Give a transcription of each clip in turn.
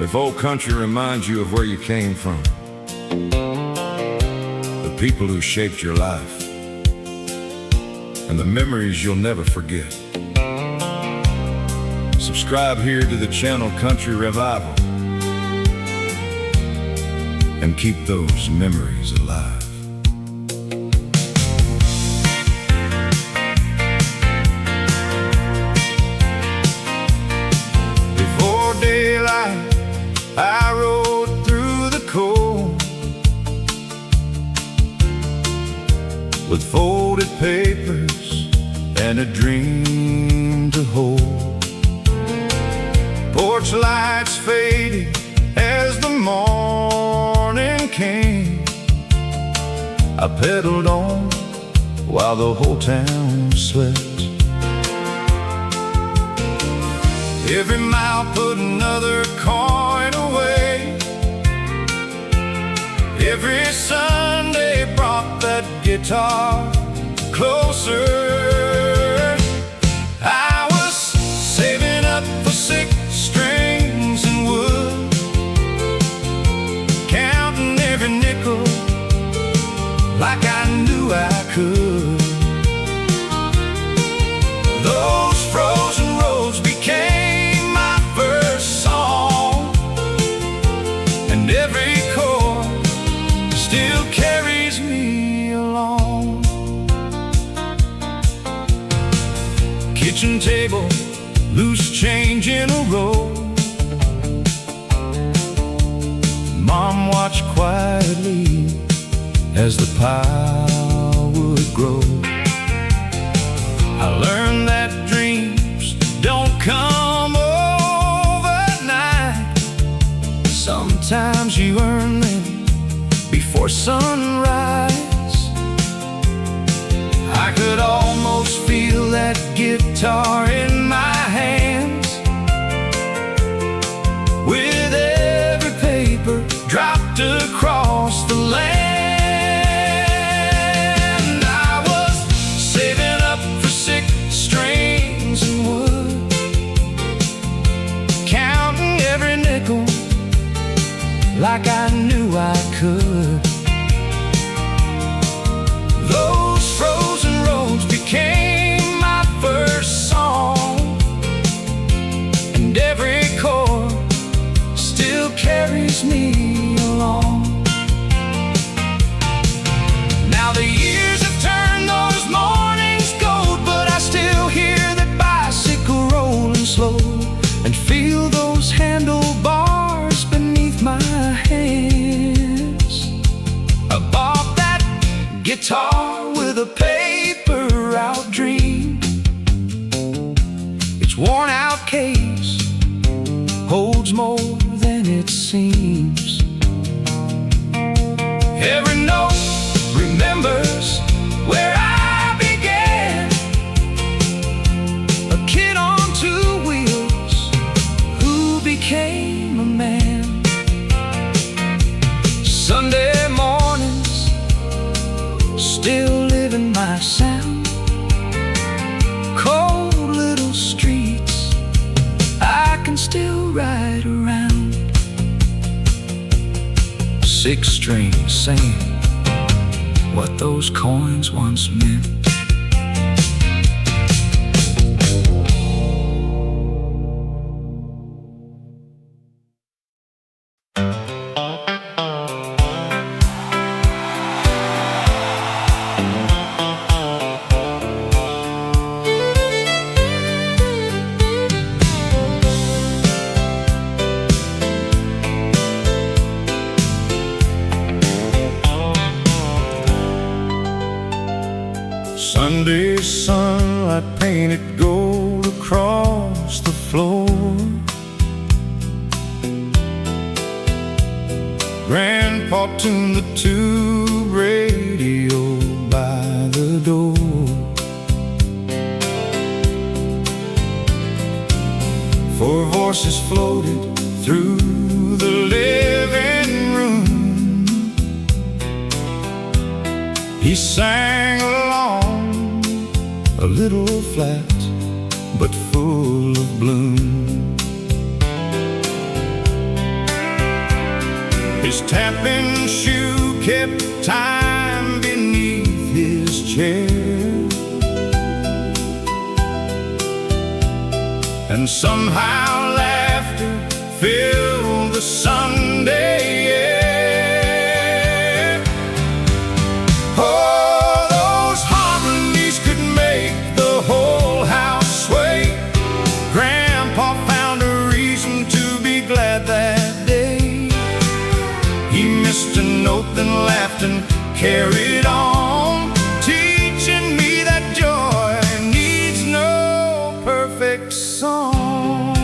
If old country reminds you of where you came from, the people who shaped your life, and the memories you'll never forget, subscribe here to the channel Country Revival and keep those memories alive. Before daylight, I rode through the cold with folded papers and a dream to hold. Porch lights faded as the morning came. I pedaled on while the whole town slept. Every mile put another coin away. Every Sunday brought that guitar closer. I was saving up for 6 strings and wood, counting every nickel like I knew I could. Those frozen roads became my first song, and every chord still carries me along. Kitchen table, loose change in a row. Mom watched quietly as the pile would grow. I learned that dreams don't come overnight. Sometimes you earn them before sunrise. I could almost feel that guitar in my hands, with every paper dropped across the land. I was saving up for 6 strings and wood, counting every nickel like I knew I could. Those frozen roads became my first song, and every chord still carries me along. Now the years have turned those mornings gold, but I still hear that bicycle rolling slow, and feel those handlebars beneath my hands. I bought that guitar with a paper route dream. Its worn out case holds more than it seems. Every note remembers where I began, a kid on 2 wheels who became a man. Sunday mornings still live in my sound. Cold little streets I can still ride around. 6 strings saying what those coins once meant. Sunday sunlight painted gold across the floor. Grandpa tuned the tube radio by the door. 4 voices floated through the living room. He sang along, a little flat but full of bloom. His tapping shoe kept time beneath his chair, and somehow laughter filled the Sunday air. Oh, those harmonies could make the whole house sway. Grandpa found a reason to be glad that day. He missed a note, then laughed and carried on, teaching me that joy needs no perfect song.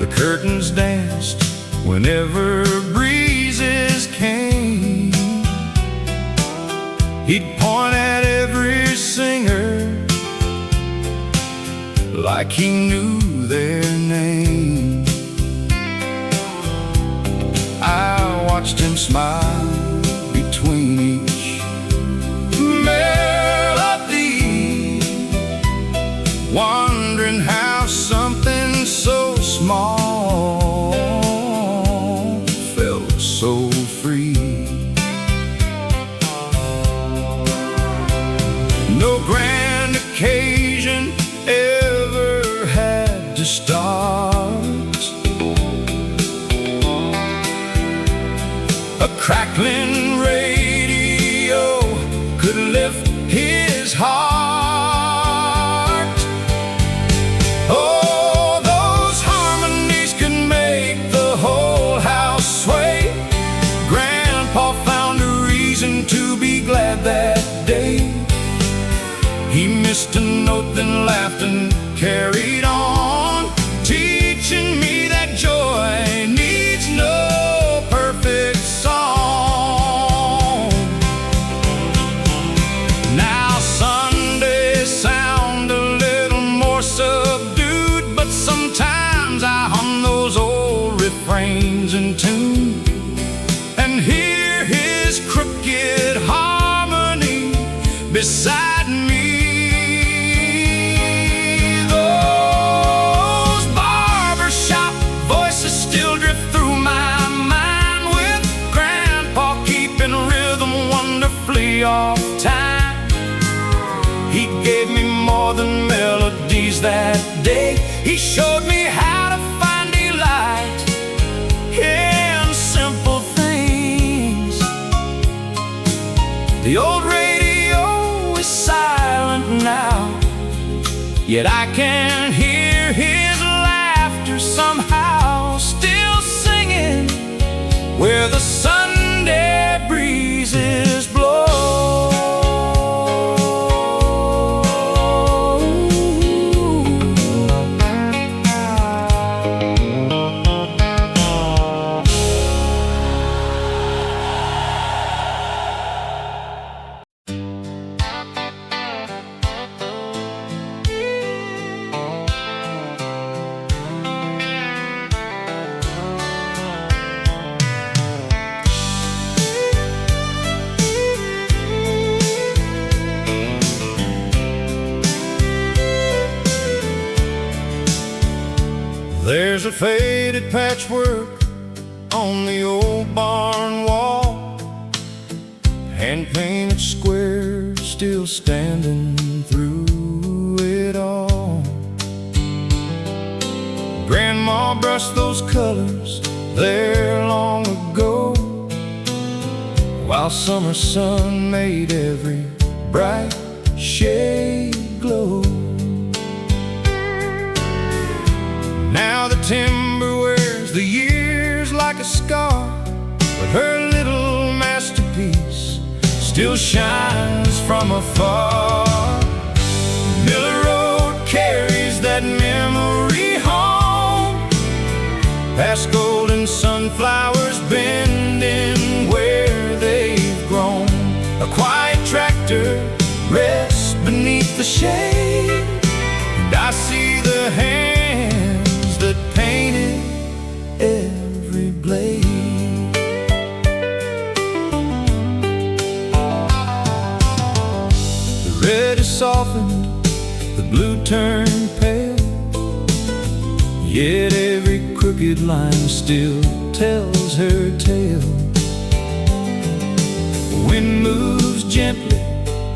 The curtains danced whenever breezes came. He'd point at every singer like he knew their name. I watched him smile between each melody, wondering how something so small felt so free. No grand occasion ever had to start. A crackling radio could lift his heart. Oh, those harmonies could make the whole house sway. Grandpa found a reason to be glad that day. He missed a note, then laughed and carried on, teaching me that joy needs no perfect song. Now Sundays sound a little more subdued, but sometimes I hum those old refrains in tune and hear his crooked harmony beside me. Off time, he gave me more than melodies that day. He showed me how to find delight in simple things. The old radio is silent now, yet I can hear his laughter somehow still singing where the Sunday breezes blow. There's a faded patchwork on the old barn wall, hand-painted squares still standing through it all. Grandma brushed those colors there long ago, while summer sun made every bright shade glow. Now the timber wears the years like a scar, but her little masterpiece still shines from afar. Miller Road carries that memory home, past golden sunflowers bending where they've grown. A quiet tractor rests beneath the shade, and I see the hands that painted every blade. The red is softened, the blue turned pale, yet every crooked line still tells her tale. Wind moves gently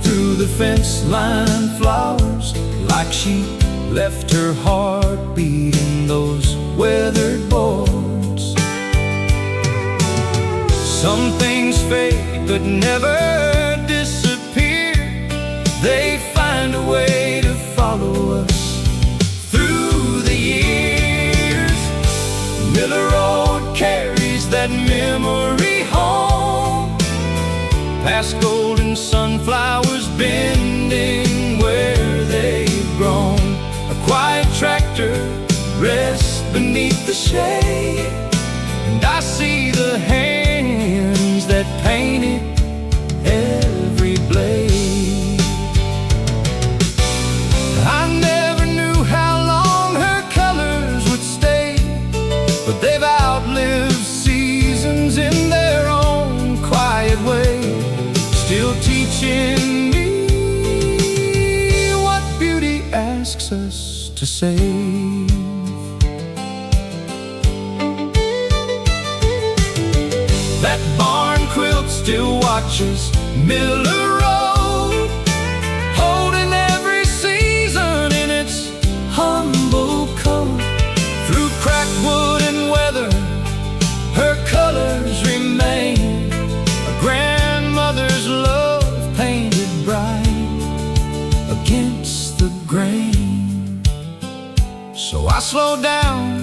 through the fence-line flowers, like she left her heart beating those weathered boards. Some things fade but never disappear. They find a way to follow us through the years. Miller Road carries that memory home, past golden sunflowers bending where they've grown. A quiet tractor rests beneath the shade, and I see the hands that painted every blade. I never knew how long her colors would stay, but they've outlived seasons in their own quiet way, still teaching me what beauty asks us to save. That barn quilt still watches Miller Road, holding every season in its humble coat. Through cracked wood and weather, her colors remain, a grandmother's love painted bright against the grain. So I slow down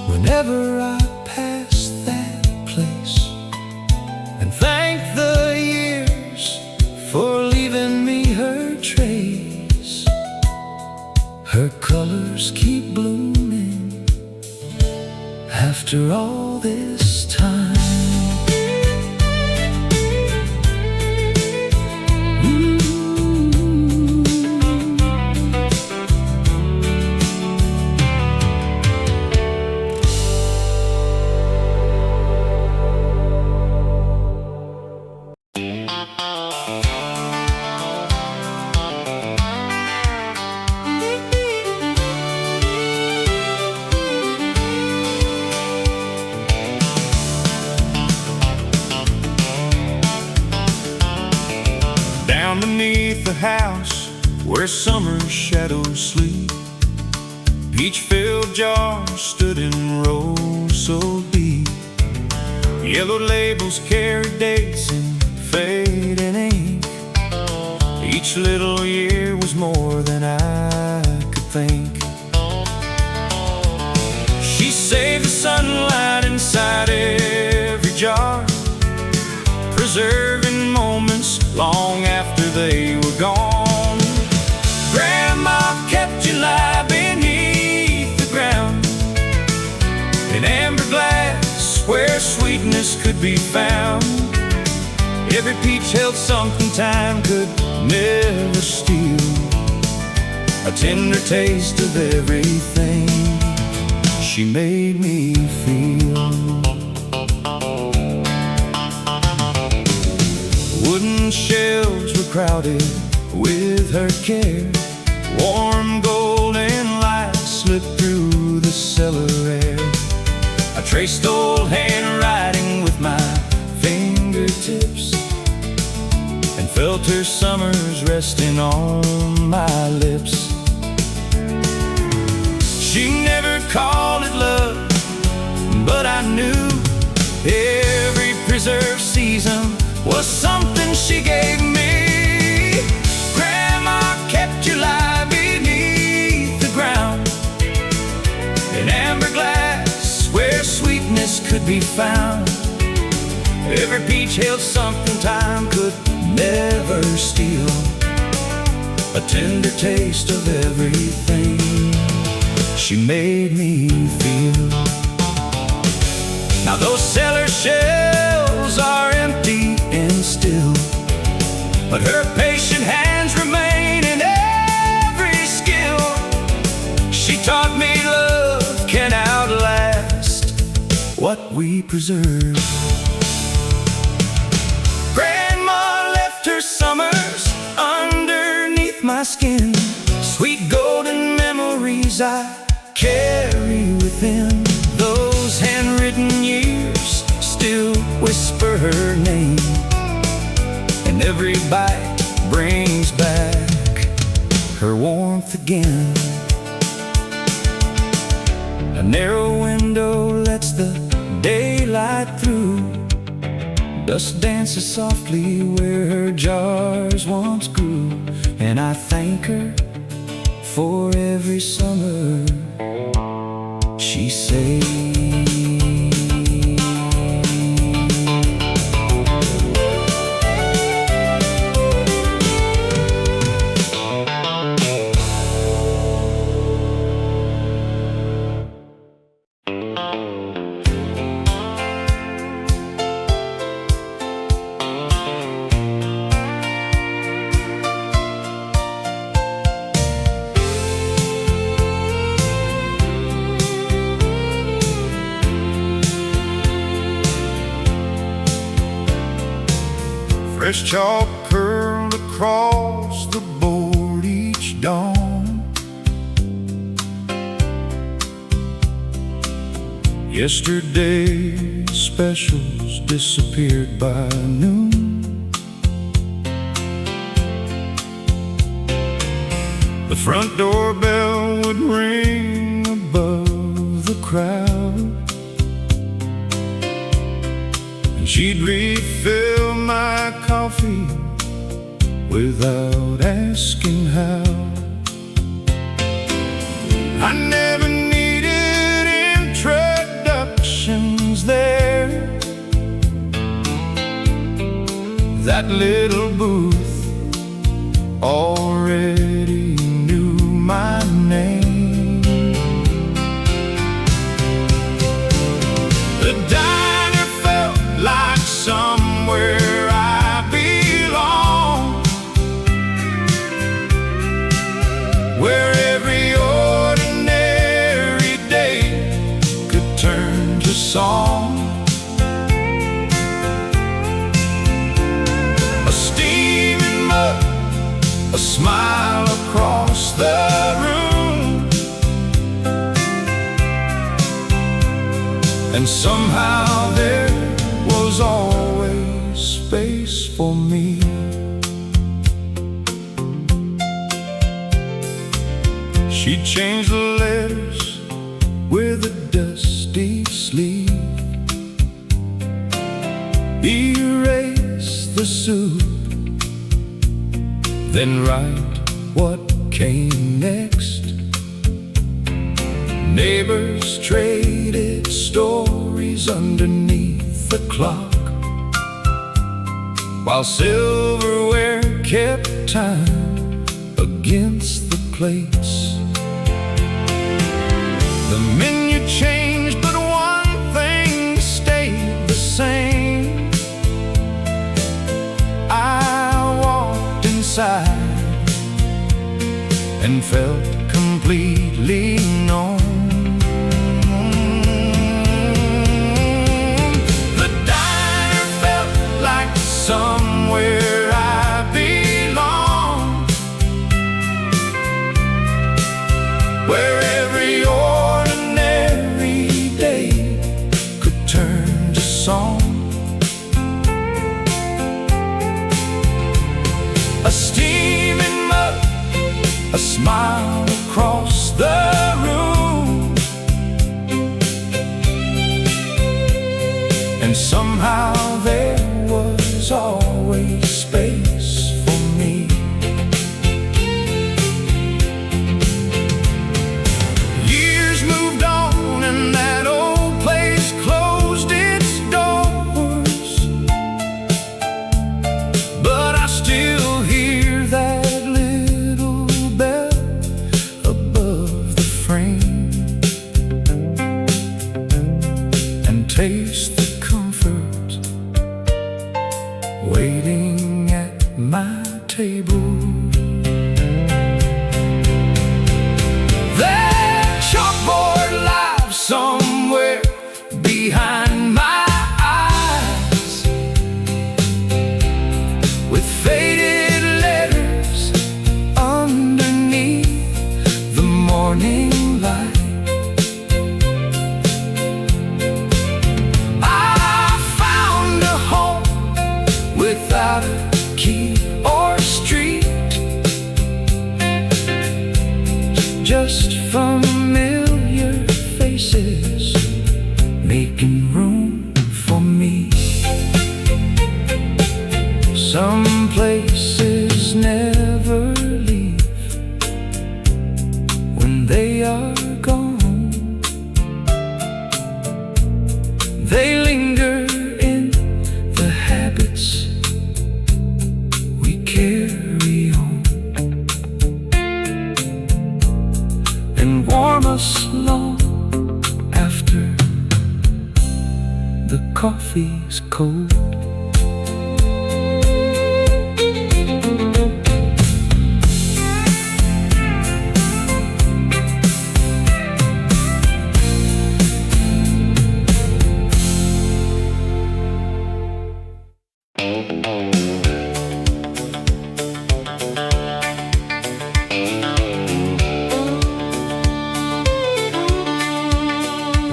whenever I pass that place, and thank the years for leaving me her trace. Her colors keep blooming after all this time. Down beneath the house where summer's shadows sleep, peach-filled jars stood in rows so deep. Yellow labels carried dates in fading ink. Each little year was more than I could think. She saved the sunlight inside every jar, preserving moments long after they were gone. Grandma kept July beneath the ground, in amber glass where sweetness could be found. Every peach held something time could never steal, a tender taste of everything she made me feel. Wooden shelves were crowded with her care. Warm golden light slipped through the cellar air. I traced old handwriting with my fingertips, and felt her summers resting on my lips. She never called it love, but I knew every preserved season was something she gave me. Grandma kept July beneath the ground, in amber glass where sweetness could be found. Every peach held something time could never steal, a tender taste of everything she made me feel. Now those cellar shelves are empty and still, but her patient hands remain in every skill. She taught me love can outlast what we preserve. Grandma left her summers underneath my skin, sweet golden memories I carry within. Those her name, and every bite brings back her warmth again. A narrow window lets the daylight through. Dust dances softly where her jars once grew. And I thank her for every summer she saved. Fresh chalk curled across the board each dawn. Yesterday's specials disappeared by noon. The front doorbell would ring above the crowd, and she'd refill my coffee without asking how. I never needed introductions there. That little booth already knew my name. The diner felt like somewhere I belong, where every ordinary day could turn to song. A steaming mug, a smile across the room, and somehow there was always space for me. She'd change the letters with a dusty sleeve, erase the soup, then write what came next. Neighbors traded stories underneath the clock, while silverware kept time against the plates. The menu changed, but one thing stayed the same. I walked inside and felt completely known. The diner felt like somewhere I belong, where every ordinary day could turn to song. A steaming mug, a smile across the room, and somehow there was always space for me. Years moved on and that old place closed its doors, but I still hear that little bell above the frame, and taste the comfort just familiar faces making room for me. Some places never leave when they are gone. They linger in the habits we carry on, and warm us long after the coffee's cold.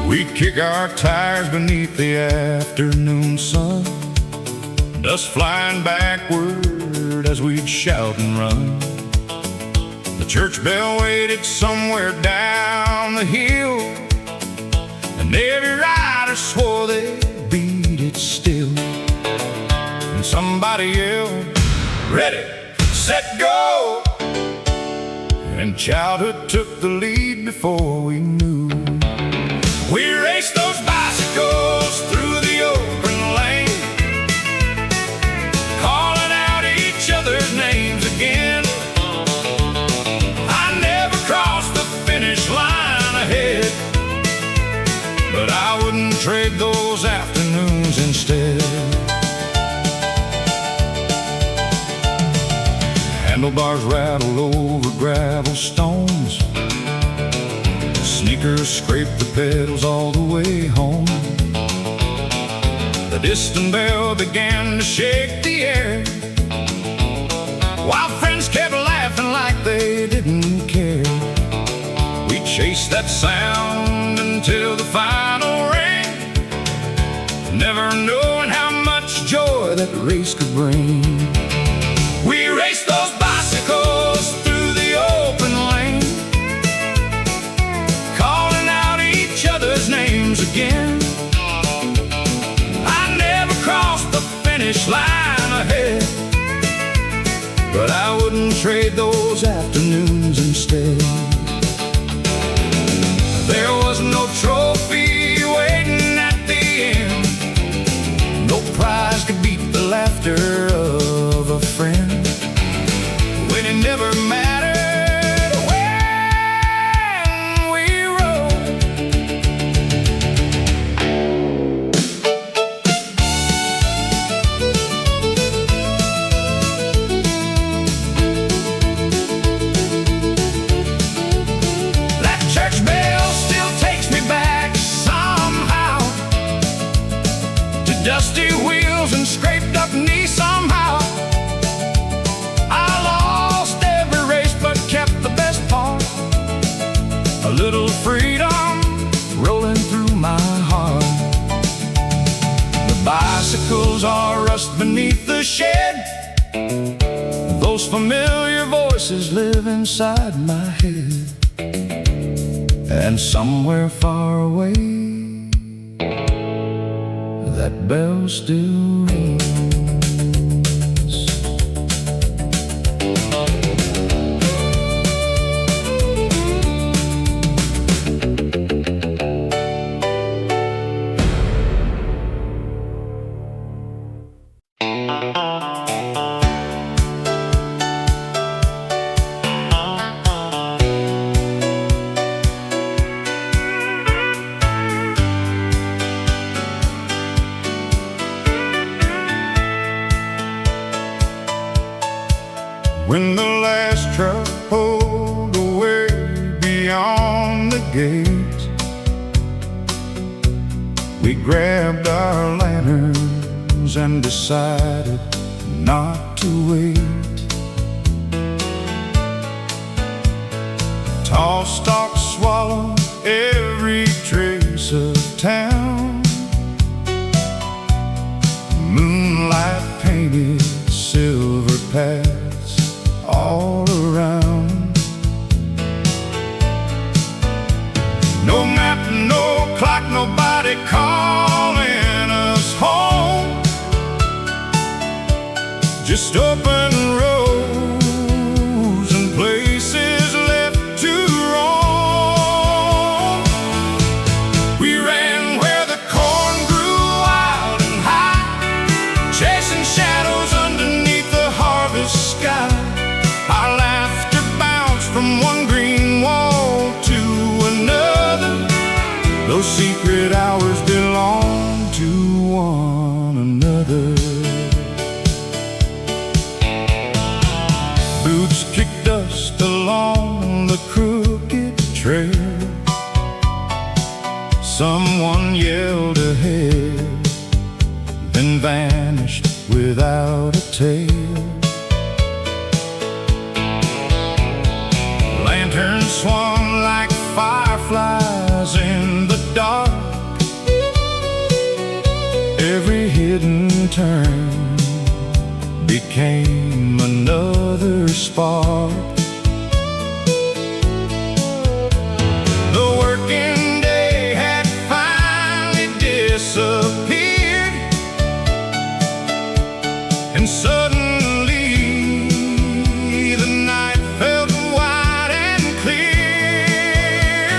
We kick our tires beneath the afternoon sun, dust flying backward as we'd shout and run. The church bell waited somewhere down the hill, and every rider swore they'd beat it still. And somebody yelled, "Ready, set, go!" And childhood took the lead before we knew. We raced those bicycles through the open lane, calling out each other's names again. I never crossed the finish line ahead, but I wouldn't trade those afternoons instead. Handlebars rattle over gravel stones, sneakers scrape the pedals all the way home. The distant bell began to shake the air, while friends kept laughing like they didn't care. We chased that sound until the final ring, never knowing how much joy that race could bring. We raced those bicycles through the open lane, names again. I never crossed the finish line ahead, but I wouldn't trade those afternoons instead. There was no trophy waiting at the end, no prize could beat the laughter of a friend. When it never mattered dusty wheels and scraped up knees somehow. I lost every race but kept the best part, a little freedom rolling through my heart. The bicycles are rust beneath the shed, those familiar voices live inside my head, and somewhere far away that bell still rings. When the last truck pulled away beyond the gate, we grabbed our lanterns and decided not to wait. Tall stalks swallowed every trace of town, moonlight painted silver paths all around. just open roads and places left to roam. We ran where the corn grew wild and high, chasing shadows underneath the harvest sky. Our laughter bounced from one green wall to another. Those secret hours belong to one another. Boots kicked dust along the crooked trail. Someone yelled ahead, then vanished without a tail. Lanterns swung like fireflies in the dark. Every hidden turn became another spark. The working day had finally disappeared, and suddenly the night felt wide and clear.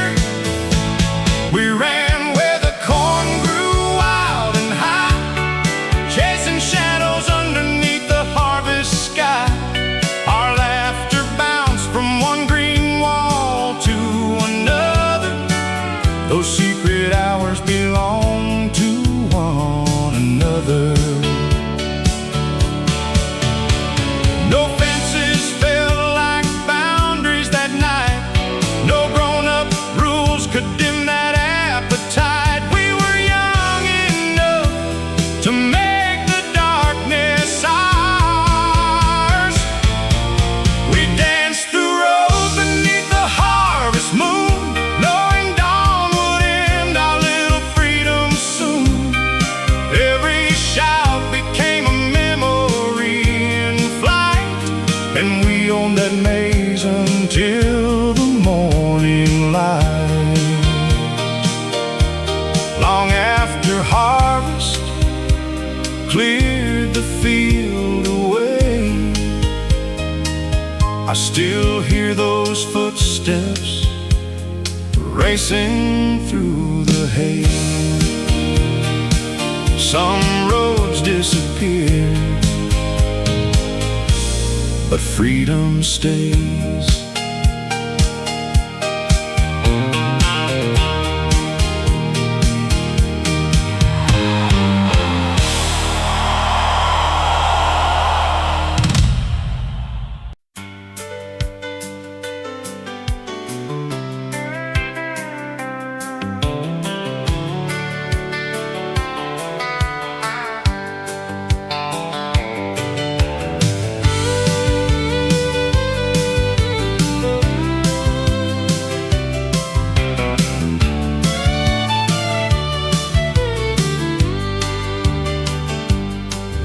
We ran where the corn grew wild and high, chasing shadows underneath the harvest sky. Our laughter bounced from one green wall to another. Those secret hours belong to one another. No fences felt like boundaries that night. No grown-up rules could dim that appetite. We were young enough to make the darkness ours. We danced the road beneath the harvest moon, knowing dawn would end our little freedom soon. Every shout became a memory in flight, and we owned that maze until the morning light. Long after harvest cleared the field away, I still hear those footsteps racing through the hay. Some roads disappear, but freedom stays.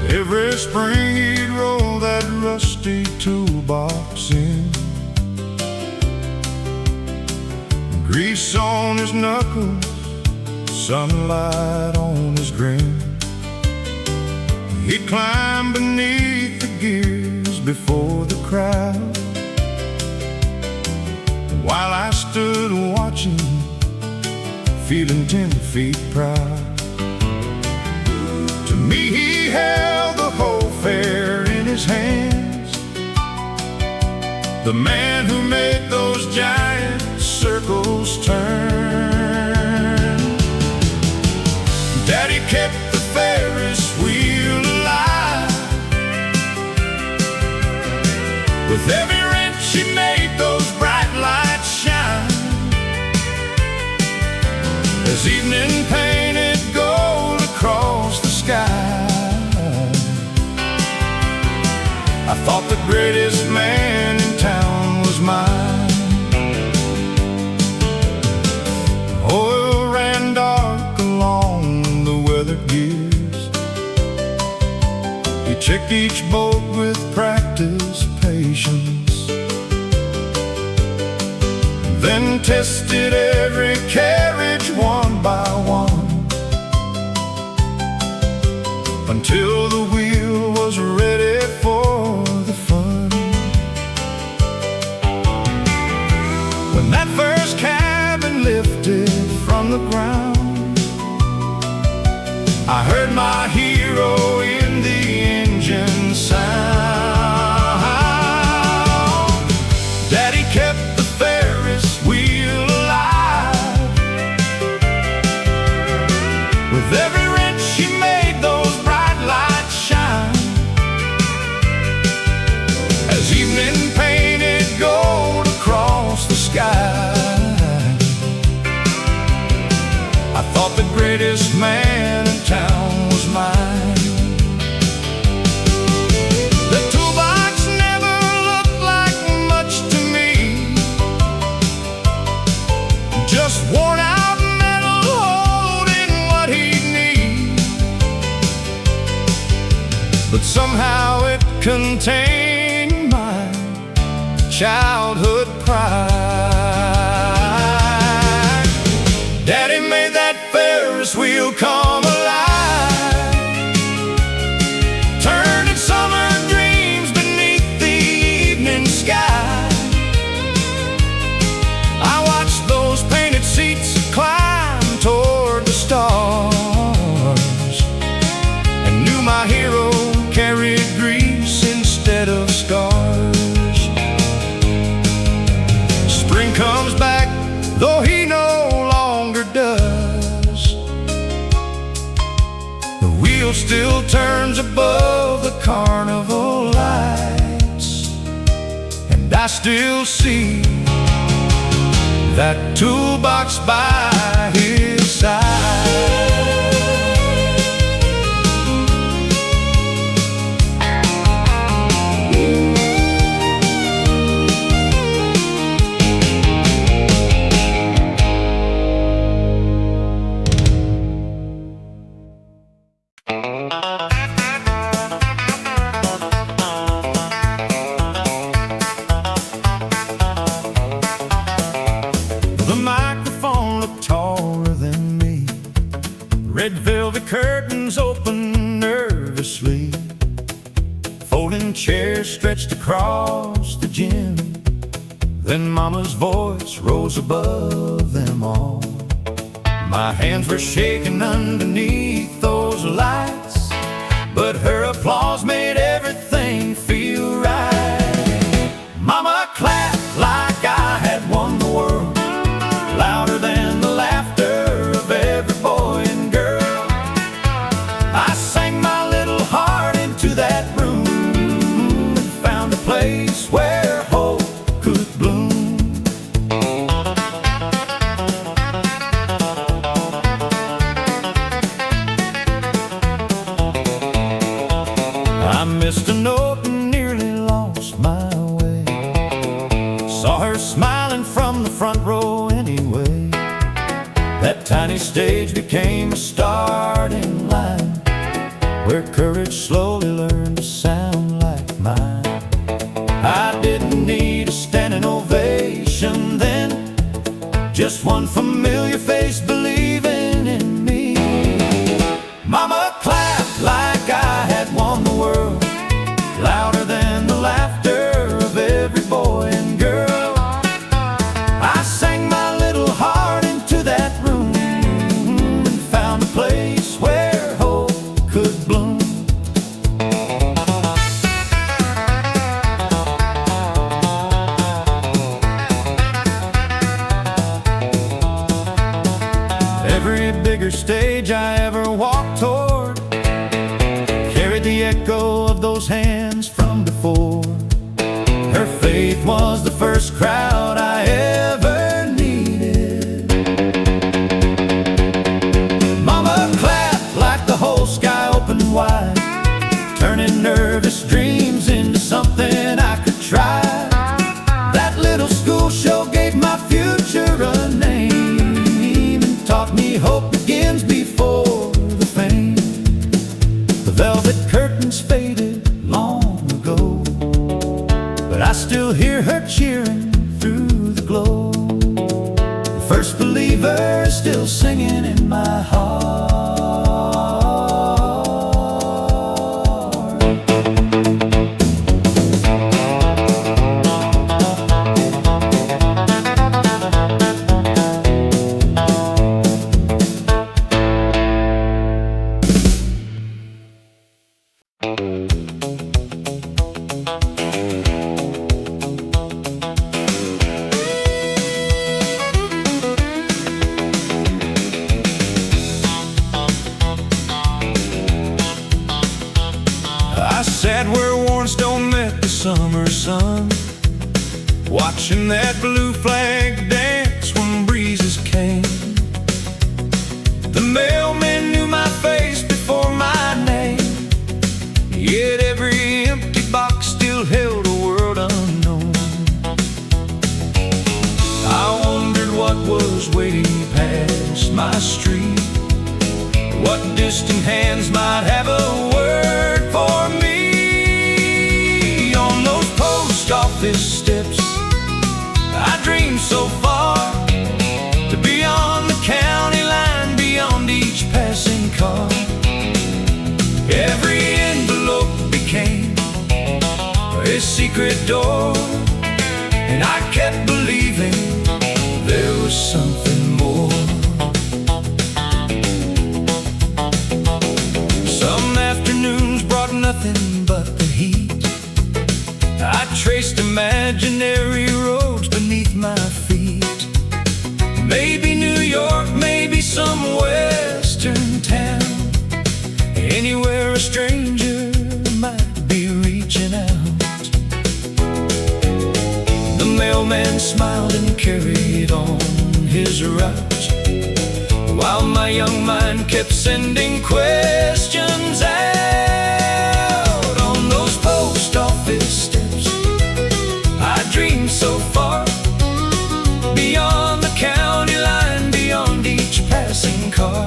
Every spring he'd roll that rusty toolbox in, grease on his knuckles, sunlight on his grin. He'd climb beneath the gears before the crowd, while I stood watching, feeling 10 feet proud. To me he held the whole fair in his hands, the man who made those giant circles turn. Daddy kept the Ferris wheel alive. With every wrench he made those bright lights shine. As evening painted gold across the sky, I thought the greatest man in town was mine. Oil ran dark along the weathered gears. He checked each bolt with practiced patience, then tested every carriage one by one, until the wheel was ready for When that first cabin lifted from the ground, I heard my hero in the engine sound. Daddy kept the Ferris wheel alive. With every wrench he made those bright lights shine. As evening painted gold across the sky, I thought the greatest man in town was mine. The toolbox never looked like much to me, just worn out metal holding what he'd need. But somehow it contained my childhood pride. Daddy made that Ferris wheel come alive, turning summer dreams beneath the evening sky. I watched those painted seats climb toward the stars, and knew my hero carried grease instead of scars. Spring comes back, though he no longer does. The wheel still turns above the carnival lights, and I still see that toolbox by his side. The microphone looked taller than me. Red velvet curtains open nervously. Folding chairs stretched across the gym. Then Mama's voice rose above them all. My hands were shaking underneath those lights, but her applause made everything feel right. Mama clapped like I had won the world, louder than the laughter of every boy and girl. I sang my little heart into that room and found a place where hope could bloom. I missed a note and nearly lost my way. Saw her smiling from the front row anyway. That tiny stage became a starting line, where courage slowly learned to sound like mine. I didn't need a standing ovation then, just one familiar face believing in me. Mama clapped like I had won the world, louder than the laughter of every boy and girl. I sang my little heart into that room and found a place where hope could bloom. Every bigger stage I ever walked toward carried the echo of those hands from before. Her faith was the first crowd I ever needed. Mama clapped like the whole sky opened wide, turning nervous dreams into something I could try. That little school show gave my future a name and taught me hope begins before the fame. The velvet curtains faded long ago, but I still hear her cheering through the glow. The first believer is still singing in my heart. watching that blue flag dance when breezes came. The mailman knew my face before my name, yet every empty box still held a word unknown. I wondered what was waiting past my street, what distant hands might have a word for me. On those post office steps, I dreamed so far, to be on the county line, beyond each passing car. Every envelope became a secret door, and I kept believing there was something more. Some afternoons brought nothing but the heat. I traced imaginary roads beneath my feet. Maybe New York, maybe some western town, anywhere a stranger might be reaching out. The mailman smiled and carried on his route, while my young mind kept sending questions out. On those post office steps, I dreamed so far, beyond the county line, beyond each passing car.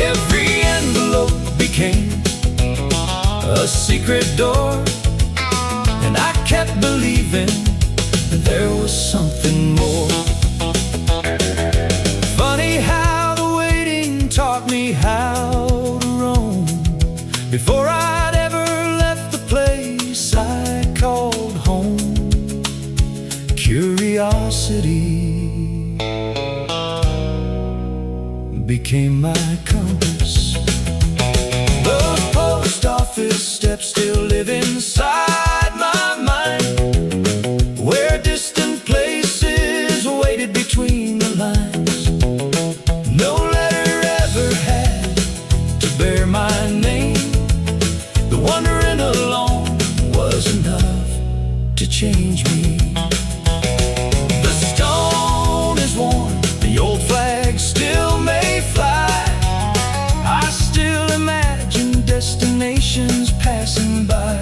Every envelope became a secret door, and I kept believing there was something more. Funny how the waiting taught me how to roam. Before I'd ever left the place I called home, curiosity became my compass. Those post office steps still live inside my mind, where distant places waited between the lines. No letter ever had to bear my name. The wandering alone was enough to change me. The stone is worn, the old flag still may fly. I still imagine destinations passing by.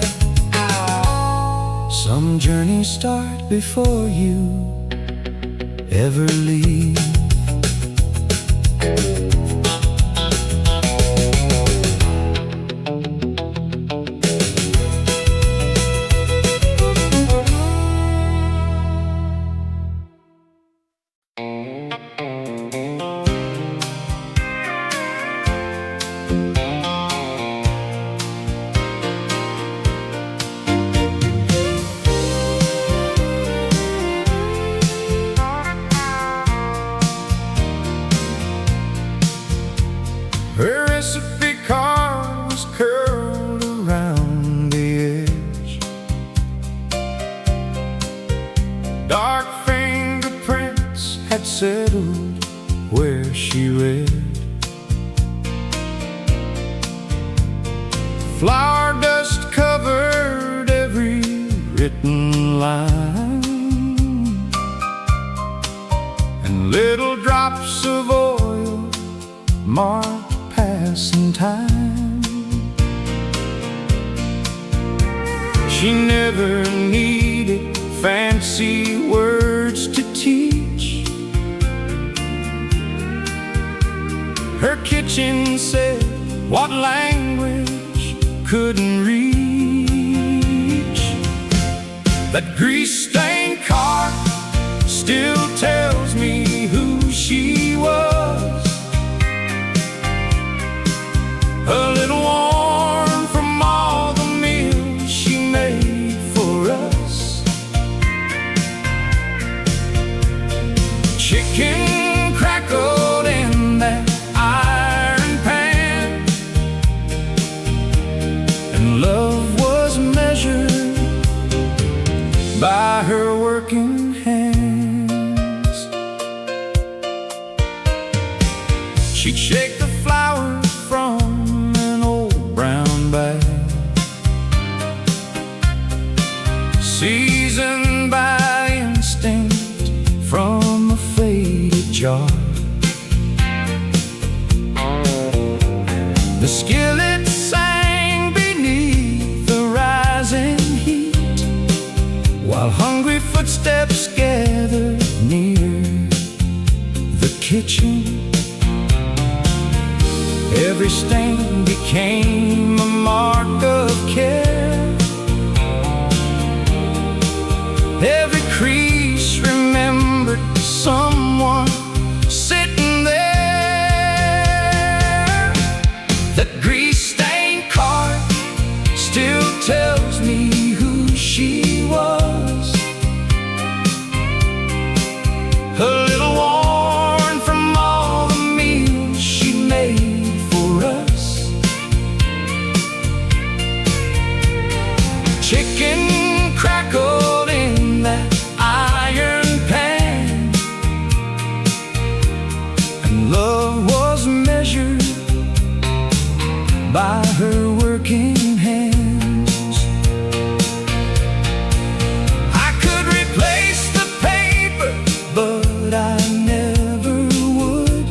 Some journeys start before you ever leave. Her recipe card was curled around the edge. Dark fingerprints had settled where she read. Flour dust covered every written line, and little drops of oil marked passing time. She never needed fancy words to teach. Her kitchen said what language couldn't reach. That grease-stained car still tells me who she was. A little worn from all the meals she made for us. Chicken crackled in that iron pan, and love was measured by her working hands. She'd shake the flour from seasoned by jar. The skillet sang beneath the rising heat, while hungry footsteps gathered near the kitchen. Every stain became a mark of care. Every crease remembered someone sitting there. That grease-stained card still tells me who she was. A little worn from all the meals she made for us. Chicken crackled in that iron pan, and love was measured by her working hands. I could replace the paper, but I never would.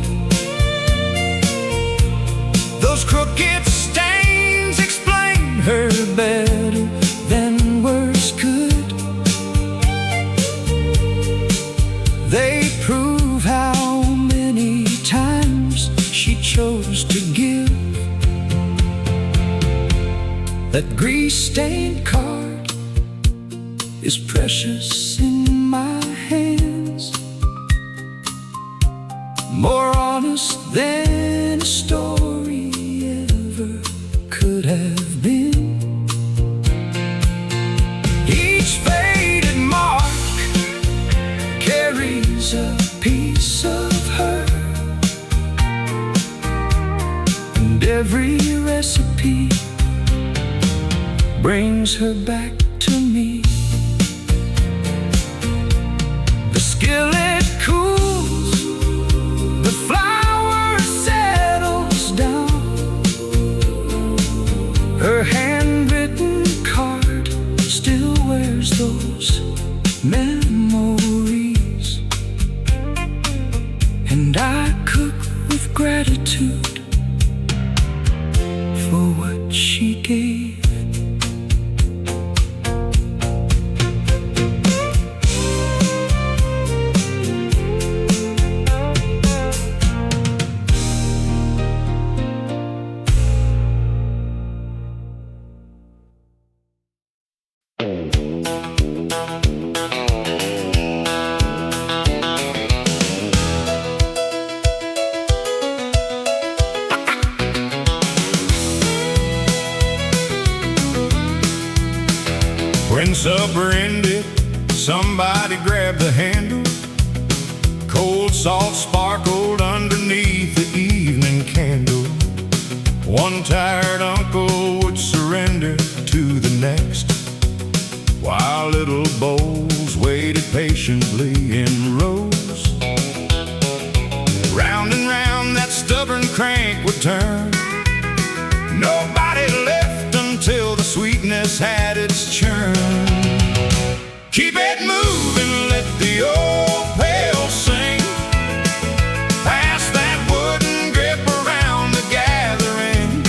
Those crooked stains explain her better than words could. They prove how many times she chose to give. That grease-stained card is precious in my hands, more honest than a story ever could have been. Each faded mark carries a piece of her, and every recipe brings her back to me. The skillet cools, the flour settles down. Her handwritten card still wears those memories, and I cook with gratitude for what she gave. When supper ended, somebody grabbed the handle. Cold salt sparkled underneath the evening candle. One tired uncle would surrender to the next, while little bowls waited patiently in rows. Round and round that stubborn crank would turn. Nobody left until the sweetness had its churn. Keep it moving, let the old pail sing. Pass that wooden grip around the gathering.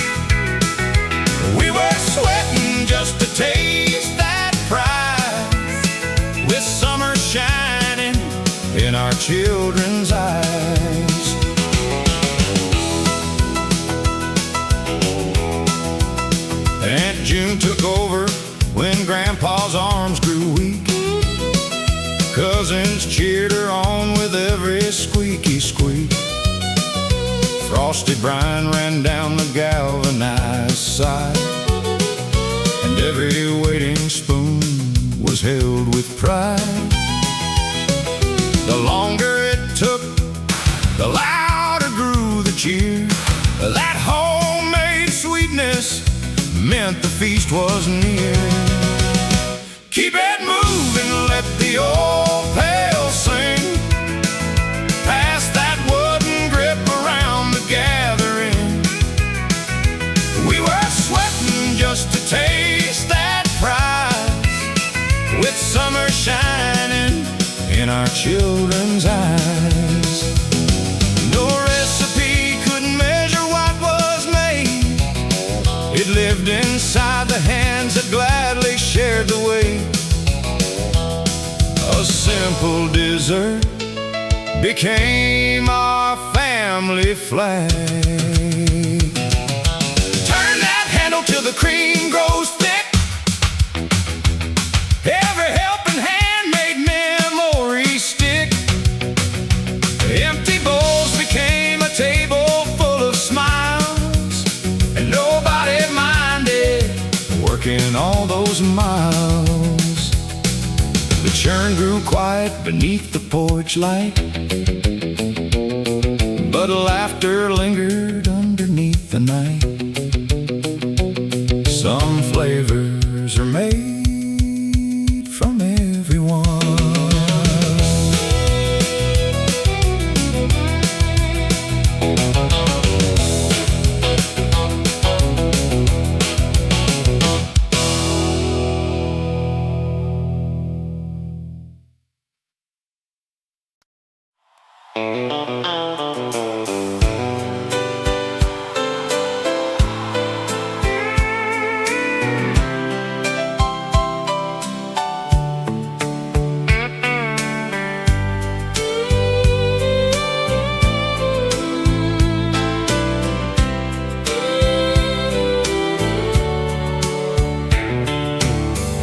We were sweating just to taste that prize, with summer shining in our children's eyes. Aunt June took over when Grandpa's arms grew weak. Cousins cheered her on with every squeaky squeak. Frosty brine ran down the galvanized side, and every waiting spoon was held with pride. The longer it took, the louder grew the cheer. That homemade sweetness meant the feast was near. Keep it moving, let the old pail sing. Pass that wooden grip around the gathering. We were sweating just to taste that prize, with summer shining in our children's eyes. lived inside the hands that gladly shared the weight. A simple dessert became our family flag. Turn that handle till the cream grows thick. Every helping hand made memories stick. Empty bowls became a table full of smiles, and nobody minded working all those miles. The churn grew quiet beneath the porch light, but laughter lingered underneath the night. Some flavors are made from everyone.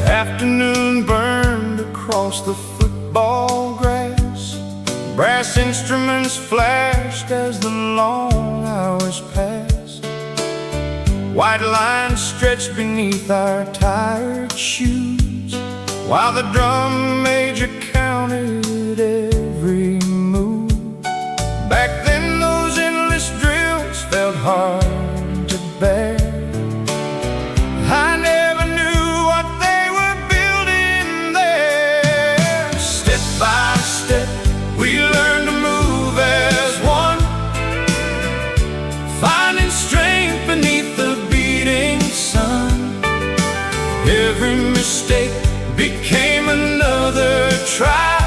Afternoon burned across the football grass. Brass instruments flashed as the long hours passed. White lines stretched beneath our tired shoes, while the drum major counted every move. Back then those endless drills felt hard to bear. I never knew what they were building there. Step by step we learned to move as one, finding strength beneath the beating sun. Every mistake became another try,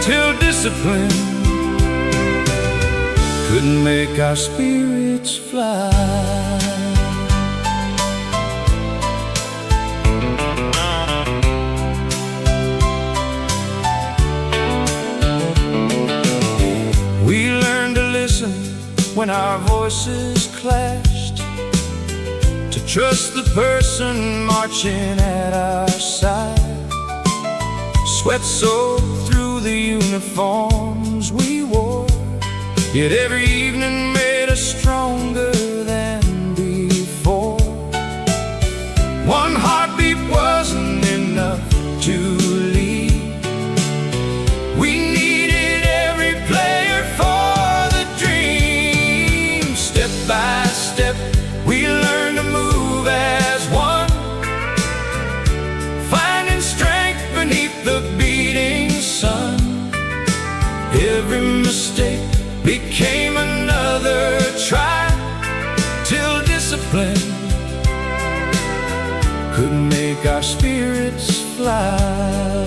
till discipline couldn't make our spirits fly. We learned to listen when our voices clashed, to trust the person marching at our side. Sweat soaked through the uniforms we wore, yet every evening made us stronger than before. One heartbeat wasn't enough to lead. We needed every player for the dream. Step by step we learned to move as one, finding strength beneath the beating sun. Every mistake became another try, till discipline couldn't make our spirits fly.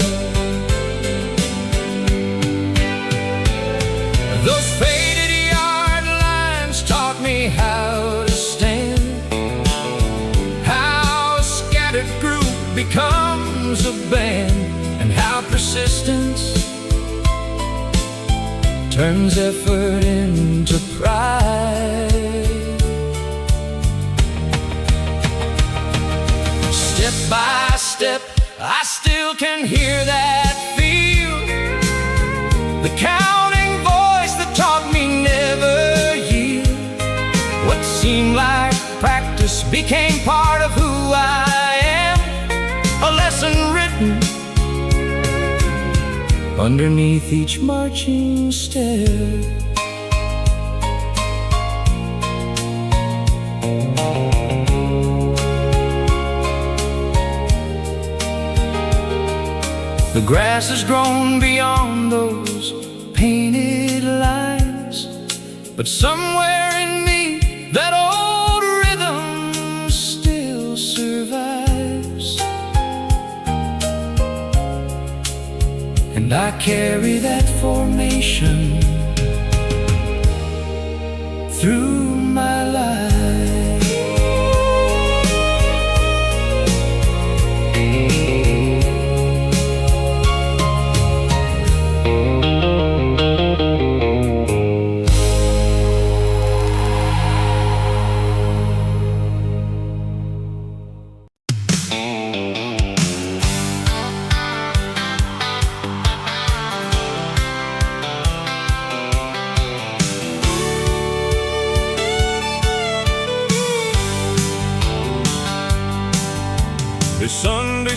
Those faded yard lines taught me how to stand, how a scattered group becomes a band, and how persistence turns effort into pride. Step by step I still can hear that feel, the counting voice that taught me never yield. What seemed like practice became part of who I am, a lesson written underneath each marching step. The grass has grown beyond those painted lines, but somewhere in me that old rhythm still survives. And I carry that formation through my life.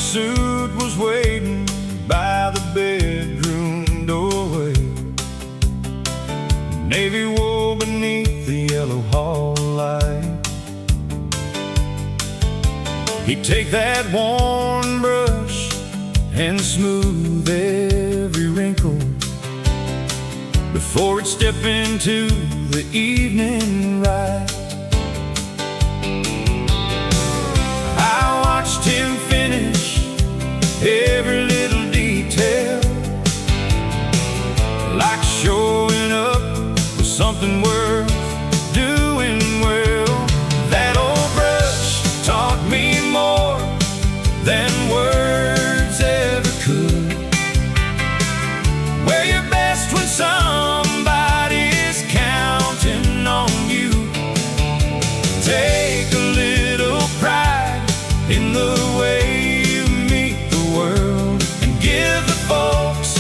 suit was waiting by the bedroom doorway, navy wool beneath the yellow hall light. He'd take that worn brush and smooth every wrinkle before he'd step into the evening ride. I watched him finish every little detail, like showing up with something worth doing well. That old brush taught me more than words ever could. Wear your best when somebody's counting on you. Take a little pride in the way you meet the world, and give the folks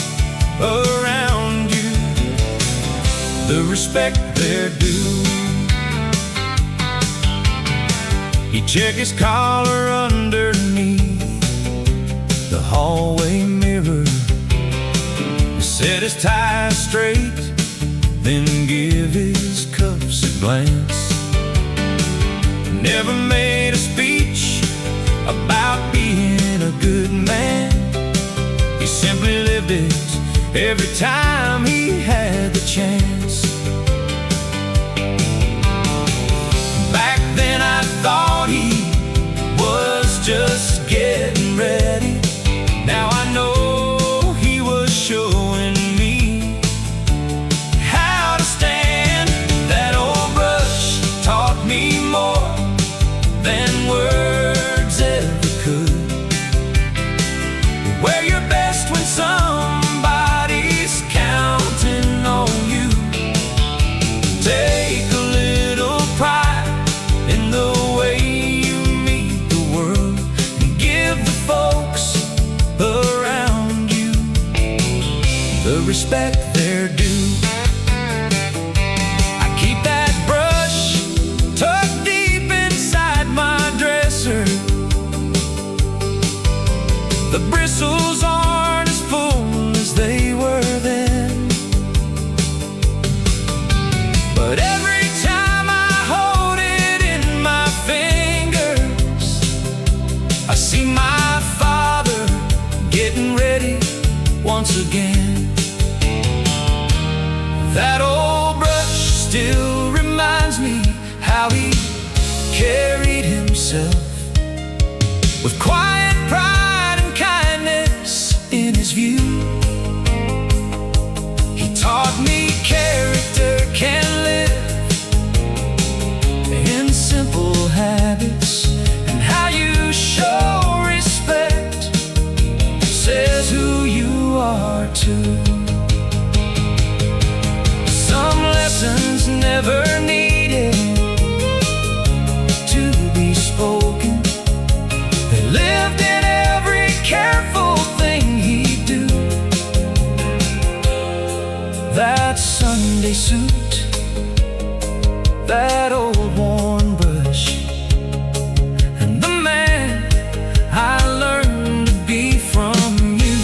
around you the respect they're due. He'd check his collar underneath the hallway mirror, set his tie straight, then give his cuffs a glance. Never made a speech about being a good man. He simply lived it every time he had the chance. Back then I thought he was just getting ready. Now I know he was showing me how to stand. That old brush taught me more than words ever could. Wear your best when somebody's counting on you. Take a little pride in the way you meet the world, and give the folks around you the respect they're due. I keep that brush tucked deep inside my dresser. The bristles aren't as full as they were then, but every time I hold it in my fingers, I see my father getting ready once again. That old brush still reminds me how he carried himself, with quiet pride and kindness in his view. He taught me character can live in simple habits, and how you show respect says who you are too. Some lessons never needed to be spoken. They lived in every careful thing he'd do. That Sunday suit, that old worn brush, and the man I learned to be from you.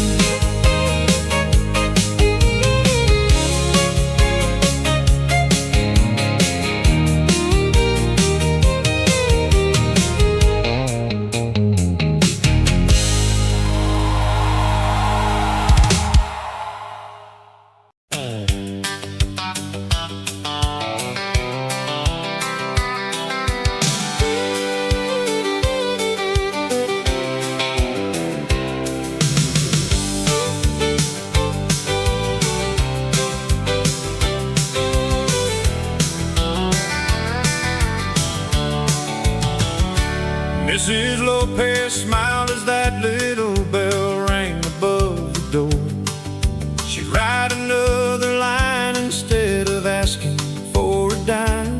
Mrs. Lopez smiled as that little bell rang above the door. She'd write another line instead of asking for a dime.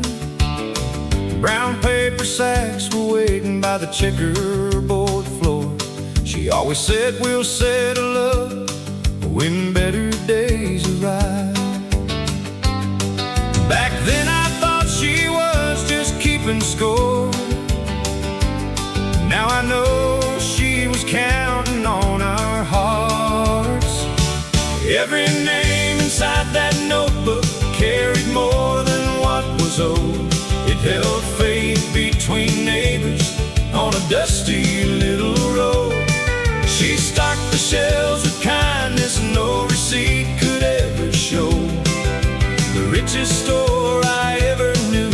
Brown paper sacks were waiting by the checkerboard floor. She always said, we'll settle up when better days arrive. Back then I thought she was just keeping score. Now I know she was counting Every name inside that notebook carried more than what was owed. It held faith between neighbors on a dusty little road. She stocked the shelves with kindness no receipt could ever show. The richest store I ever knew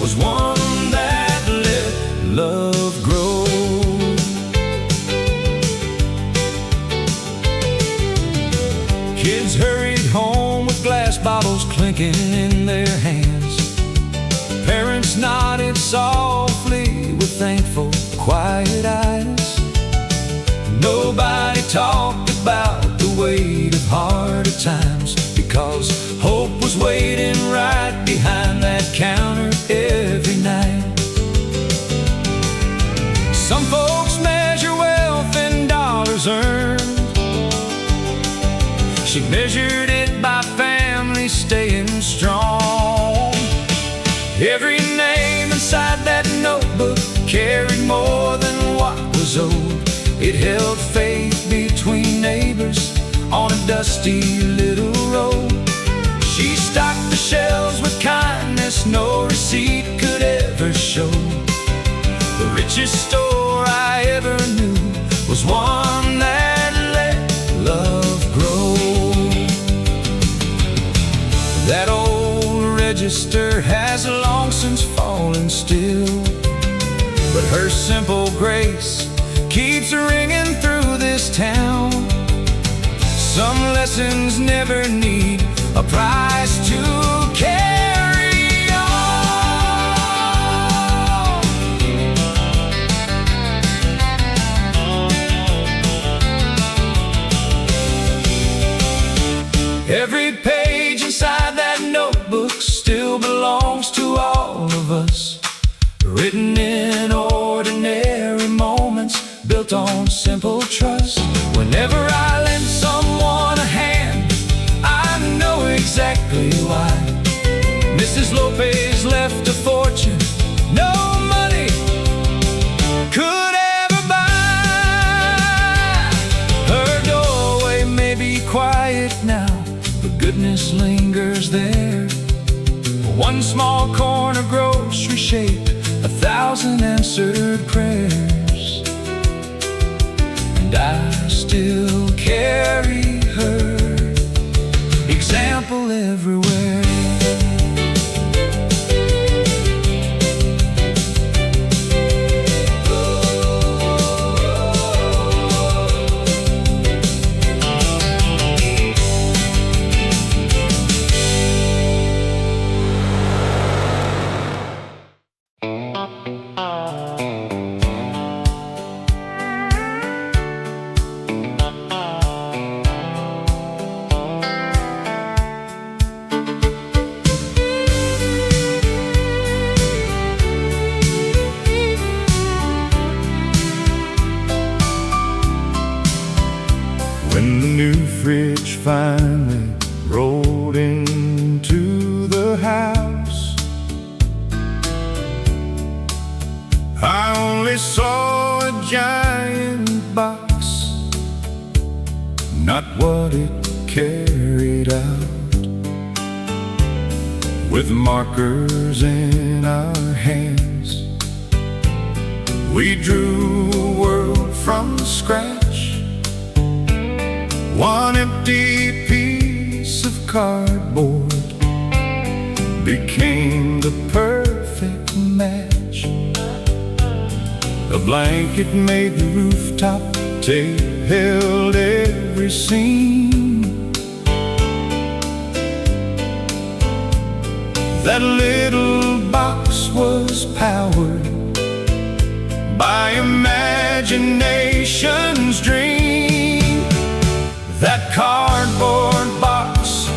was one that let love grow. Kids hurried home with glass bottles clinking in their hands. Parents nodded softly with thankful, quiet eyes. Nobody talked about the weight of harder times, because hope was waiting right behind that counter every night. Some folks measure wealth in dollars earned. She measured it by family staying strong. Every name inside that notebook carried more than what was owed. It held faith between neighbors on a dusty little road. She stocked the shelves with kindness no receipt could ever show. The richest store I ever knew was one that let love grow. That old register has long since fallen still, but her simple grace keeps ringing through this town. Some lessons never need a price to carry on. Every page inside that notebook still belongs to all of us, written in ordinary moments built on simple trust. Whenever I lend someone a hand, I know exactly why. Mrs. Lopez left a fortune no money could ever buy. Her doorway may be quiet now, but goodness lingers there. One small corner grocery shaped 1,000 answered prayers, and I still carry her example everywhere. When the new fridge finally rolled into the house, I only saw a giant box, not what it carried out. With markers in our hands, we drew a world from scratch. One empty piece of cardboard became the perfect match. A blanket made the rooftop, tape held every seam. That little box was powered by imagination's dream. That cardboard box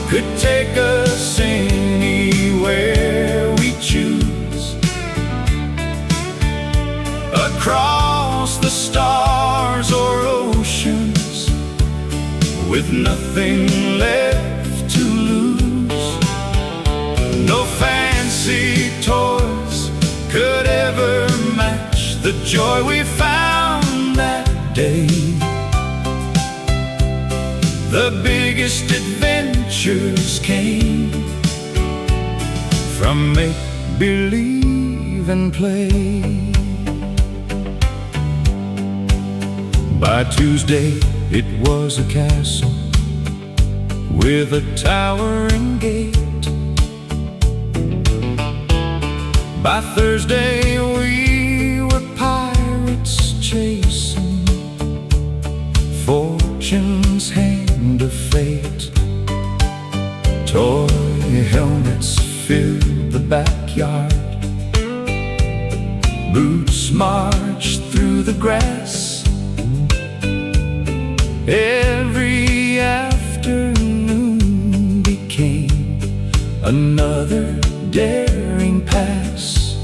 could take us anywhere we choose, across the stars or oceans, with nothing left to lose. No fancy toys could ever match the joy we found that day. The biggest biggest adventures came from make-believe and play. By Tuesday, it was a castle with a towering gate. By Thursday, we were pirates chasing fortune's hand of fate. Toy helmets filled the backyard, boots marched through the grass. Every afternoon became another daring pass.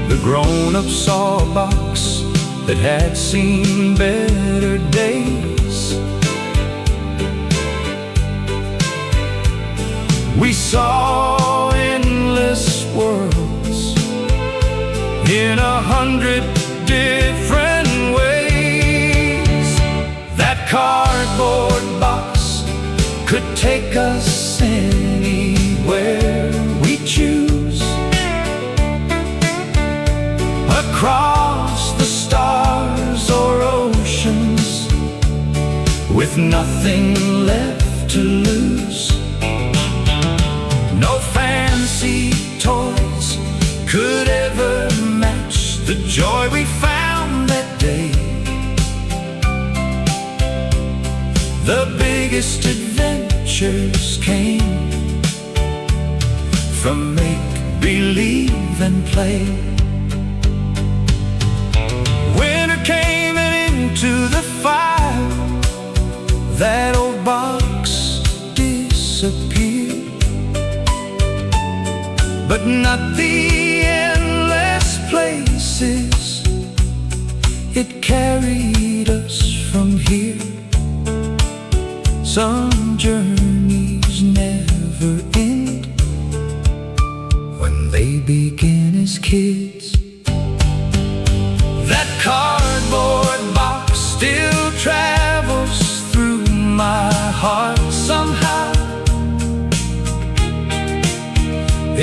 The grown-ups saw a box that had seen better days. We saw endless worlds in 100 different ways. That cardboard box could take us anywhere we choose, across the stars or oceans, with nothing left to lose. No fancy toys could ever match the joy we found that day. The biggest adventures came from make-believe and play. Winter came and into the fire, that old box disappeared. But not the endless places it carried us from here. Some journeys never end when they begin as kids. That cardboard box still travels through my heart somehow.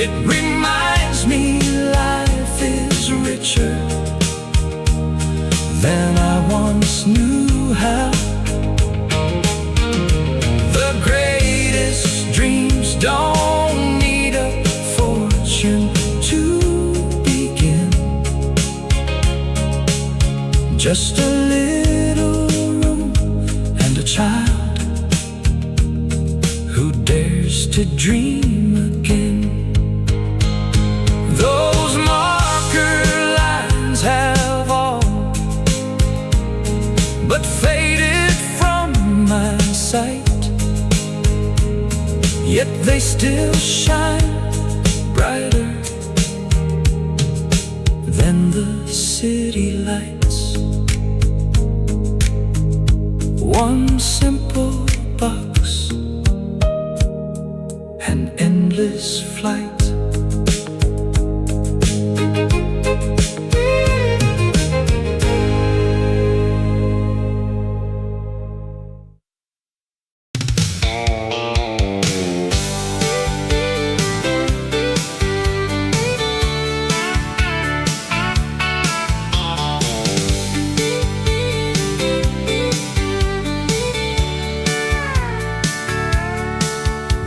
It reminds me life is richer than I once knew how. The greatest dreams don't need a fortune to begin. Just a little room and a child who dares to dream again. Those marker lines have all but faded from my sight, yet they still shine brighter than the city lights. One simple box, an endless flight.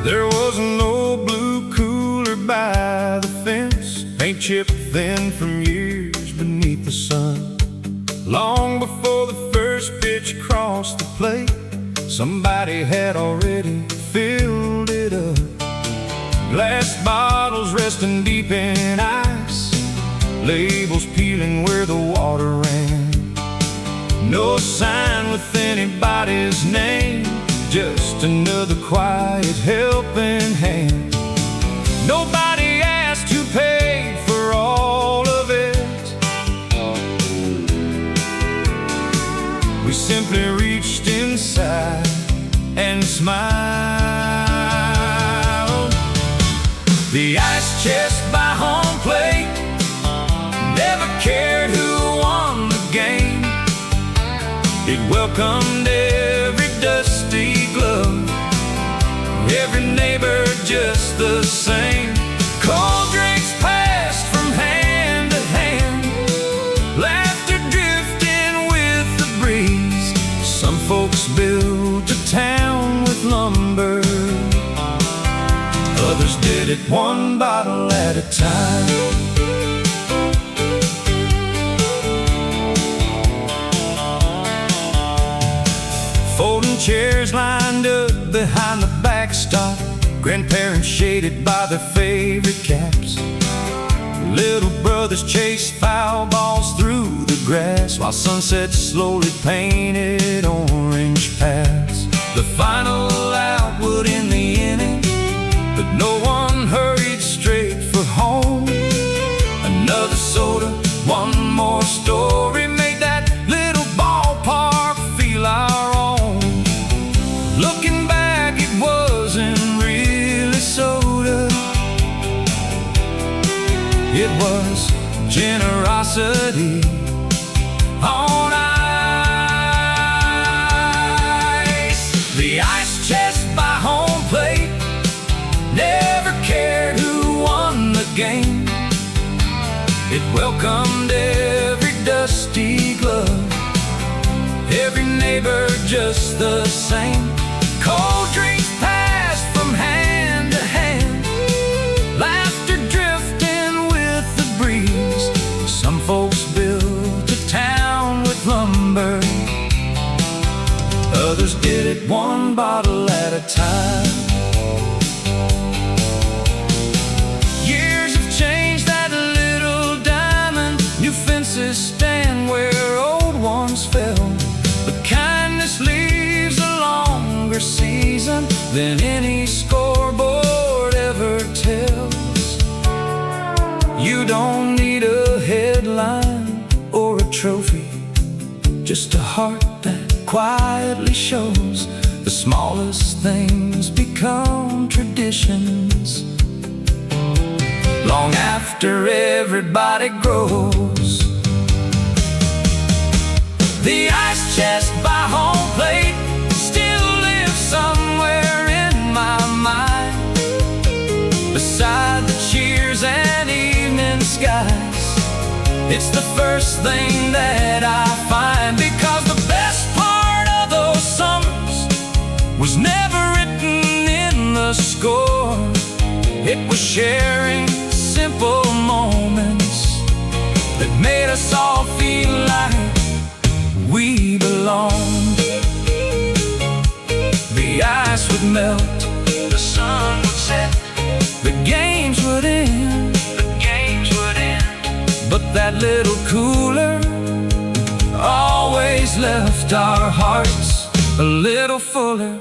There was an old blue cooler by the fence, paint chipped thin from years beneath the sun. Long before the first pitch crossed the plate, somebody had already filled it up. Glass bottles resting deep in ice, labels peeling where the water ran. No sign with anybody's name, just another quiet helping hand. Nobody asked who paid for all of it. We simply reached inside and smiled. The ice chest by home plate never cared who won the game. It welcomed every dusty every neighbor just the same. Cold drinks passed from hand to hand, laughter drifting with the breeze. Some folks built a town with lumber, others did it one bottle at a time. Folding chairs lined up behind the backstop, grandparents shaded by their favorite caps. Little brothers chased foul balls through the grass, while sunset slowly painted orange paths. The final out would end the inning, but no one hurried straight for home. Another soda, one more story, made that little ballpark feel our own. Looking back, it wasn't really soda, it was generosity on ice. The ice chest by home plate never cared who won the game. It welcomed every dusty glove, every neighbor just the same. Cold drinks passed from hand to hand, laughter drifting with the breeze. Some folks built a town with lumber, others did it one bottle at a time. Years have changed that little diamond, new fences stand where old ones fell, but kindness leaves a longer season than any scoreboard ever tells. You don't need a headline or a trophy, just a heart that quietly shows the smallest things become traditions long after everybody grows. The ice chest by home plate still lives somewhere in my mind, beside the cheers and evening skies. It's the first thing that I find, because the best part of those summers was never written in the score. It was sharing simple moments that made us all feel like we belonged. The ice would melt, the sun would set, the games would end, but that little cooler always left our hearts a little fuller.